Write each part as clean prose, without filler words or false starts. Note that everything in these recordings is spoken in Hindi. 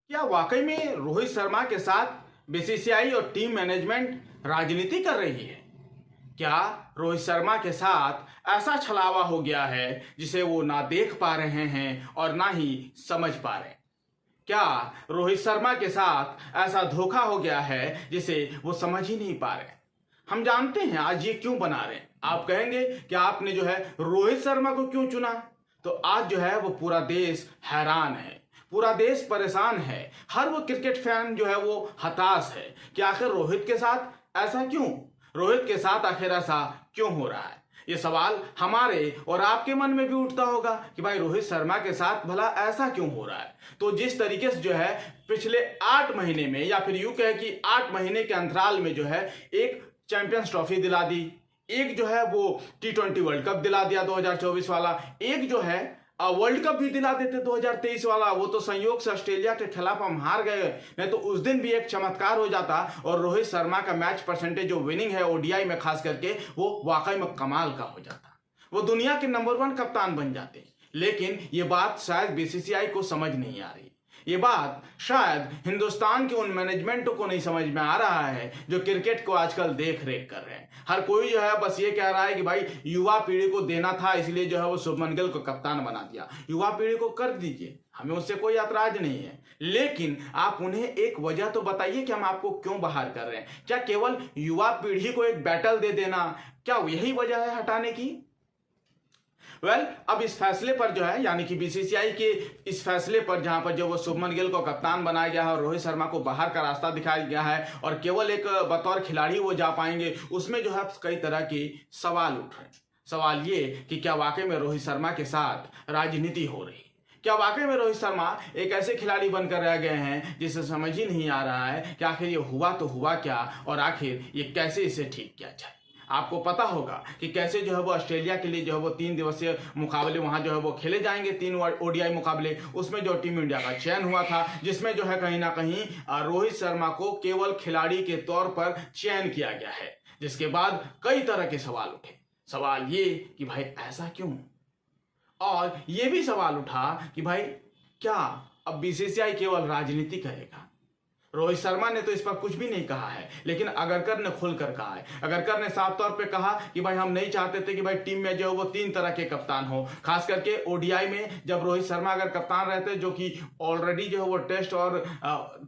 क्या वाकई में रोहित शर्मा के साथ बीसीसीआई और टीम मैनेजमेंट राजनीति कर रही है? क्या रोहित शर्मा के साथ ऐसा छलावा हो गया है जिसे वो ना देख पा रहे हैं और ना ही समझ पा रहे हैं? क्या रोहित शर्मा के साथ ऐसा धोखा हो गया है जिसे वो समझ ही नहीं पा रहे? हम जानते हैं आज ये क्यों बना रहे हैं। आप कहेंगे कि आपने जो है रोहित शर्मा को क्यों चुना, तो आज जो है वो पूरा देश हैरान है, पूरा देश परेशान है, हर वो क्रिकेट फैन जो है वो हताश है कि आखिर रोहित के साथ ऐसा क्यों, रोहित के साथ आखिर ऐसा क्यों हो रहा है। ये सवाल हमारे और आपके मन में भी उठता होगा कि भाई रोहित शर्मा के साथ भला ऐसा क्यों हो रहा है। तो जिस तरीके से जो है पिछले 8 महीने में, या फिर यूं कहे कि 8 महीने के अंतराल में जो है एक चैंपियंस ट्रॉफी दिला दी, एक जो है वो T20 वर्ल्ड कप दिला दिया 2024 वाला, एक जो है वर्ल्ड कप भी दिला देते 2023 वाला। वो तो संयोग से ऑस्ट्रेलिया के खिलाफ हम हार गए, नहीं तो उस दिन भी एक चमत्कार हो जाता और रोहित शर्मा का मैच परसेंटेज जो विनिंग है ओडीआई में खास करके वो वाकई में कमाल का हो जाता, वो दुनिया के नंबर 1 कप्तान बन जाते। लेकिन ये बात शायद बीसीसीआई को समझ नहीं आ रही, ये बात शायद हिंदुस्तान के उन मैनेजमेंटों को नहीं समझ में आ रहा है जो क्रिकेट को आजकल देख रेख कर रहे हैं। हर कोई जो है बस ये कह रहा है कि भाई युवा पीढ़ी को देना था, इसलिए जो है वो शुभमन गिल को कप्तान बना दिया। युवा पीढ़ी को कर दीजिए, हमें उससे कोई ऐतराज नहीं है, लेकिन आप उन्हें एक वजह तो बताइए कि हम आपको क्यों बाहर कर रहे हैं। क्या केवल युवा पीढ़ी को एक बैटल दे देना, क्या यही वजह है हटाने की? अब इस फैसले पर जो है, यानी कि बीसीसीआई के इस फैसले पर, जहां पर जो वो शुभमन गिल को कप्तान बनाया गया है और रोहित शर्मा को बाहर का रास्ता दिखाया गया है और केवल एक बतौर खिलाड़ी वो जा पाएंगे, उसमें जो है कई तरह के सवाल उठ रहे हैं। सवाल ये कि क्या वाकई में रोहित शर्मा के साथ राजनीति हो रही है? क्या वाकई में रोहित शर्मा एक ऐसे खिलाड़ी बनकर रह गए हैं जिसे समझ ही नहीं आ रहा है कि आखिर ये हुआ तो हुआ क्या और आखिर ये कैसे इसे ठीक किया जाए। आपको पता होगा कि कैसे जो है वो ऑस्ट्रेलिया के लिए जो है वो 3 दिवसीय मुकाबले वहां जो है वो खेले जाएंगे, 3 ओडीआई मुकाबले। उसमें जो टीम इंडिया का चयन हुआ था, जिसमें जो है कहीं ना कहीं रोहित शर्मा को केवल खिलाड़ी के तौर पर चयन किया गया है, जिसके बाद कई तरह के सवाल उठे। सवाल ये कि भाई ऐसा क्यों, और ये भी सवाल उठा कि भाई क्या अब बीसीसीआई केवल राजनीति करेगा? रोहित शर्मा ने तो इस पर कुछ भी नहीं कहा है, लेकिन अगरकर ने खुलकर कहा है। अगरकर ने साफ तौर पे कहा कि भाई हम नहीं चाहते थे कि भाई टीम में जो वो 3 तरह के कप्तान हो, खास करके ओडीआई में जब रोहित शर्मा अगर कप्तान रहते, जो कि ऑलरेडी जो है वो टेस्ट और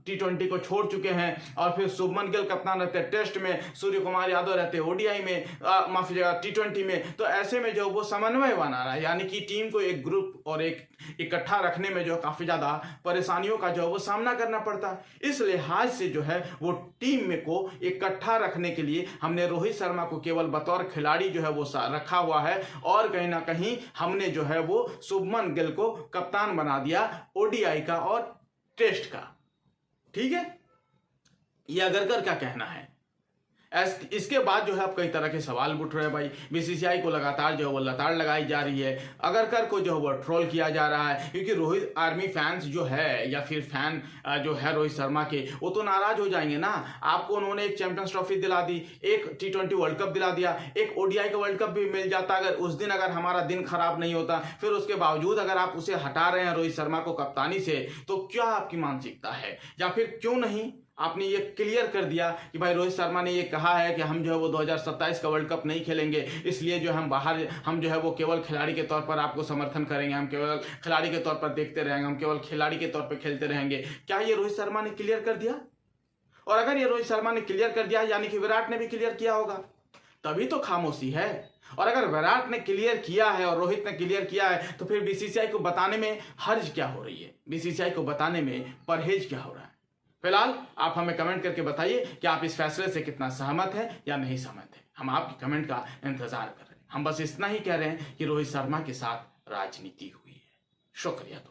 T20 को छोड़ चुके हैं, और फिर शुभमन गिल कप्तान रहते टेस्ट में, सूर्य कुमार यादव रहते ओडीआई में, माफी जगह T20 में, तो ऐसे में जो वो समन्वय बना रहा है, यानी कि टीम को एक ग्रुप और एक इकट्ठा रखने में जो काफी ज्यादा परेशानियों का जो है वो सामना करना पड़ता है। इस लिहाज से जो है वो टीम में को इकट्ठा रखने के लिए हमने रोहित शर्मा को केवल बतौर खिलाड़ी जो है वो रखा हुआ है, और कहीं ना कहीं हमने जो है वो शुभमन गिल को कप्तान बना दिया ओडीआई का और टेस्ट का। ठीक है, ये अगरकर क्या कहना है। इसके बाद जो है अब कई तरह के सवाल उठ रहे हैं। भाई बीसीसीआई को लगातार जो है वो लताड़ लगाई जा रही है, अगरकर को जो है वो ट्रोल किया जा रहा है, क्योंकि रोहित आर्मी फैंस जो है या फिर फैन जो है रोहित शर्मा के, वो तो नाराज हो जाएंगे ना। आपको उन्होंने एक चैंपियंस ट्रॉफी दिला दी, एक T20 वर्ल्ड कप दिला दिया, एक ओडीआई का वर्ल्ड कप भी मिल जाता। अगर उस दिन अगर हमारा दिन खराब नहीं होता, फिर उसके बावजूद अगर आप उसे हटा रहे हैं रोहित शर्मा को कप्तानी से, तो क्या आपकी मानसिकता है? या फिर क्यों नहीं आपने ये क्लियर कर दिया कि भाई रोहित शर्मा ने ये कहा है कि हम जो है वो 2027 का वर्ल्ड कप नहीं खेलेंगे, इसलिए जो हम जो है वो केवल खिलाड़ी के तौर पर आपको समर्थन करेंगे, हम केवल खिलाड़ी के तौर पर देखते रहेंगे, हम केवल खिलाड़ी के तौर पर खेलते रहेंगे। क्या ये रोहित शर्मा ने क्लियर कर दिया? और अगर ये रोहित शर्मा ने क्लियर कर दिया, यानी कि विराट ने भी क्लियर किया होगा, तभी तो खामोशी है। और अगर विराट ने क्लियर किया है और रोहित ने क्लियर किया है, तो फिर बीसीसीआई को बताने में हर्ज क्या हो रही है, बीसीसीआई को बताने में परहेज क्या हो रहा है? फिलहाल आप हमें कमेंट करके बताइए कि आप इस फैसले से कितना सहमत हैं या नहीं सहमत हैं। हम आपके कमेंट का इंतजार कर रहे हैं। हम बस इतना ही कह रहे हैं कि रोहित शर्मा के साथ राजनीति हुई है। शुक्रिया दोस्तों।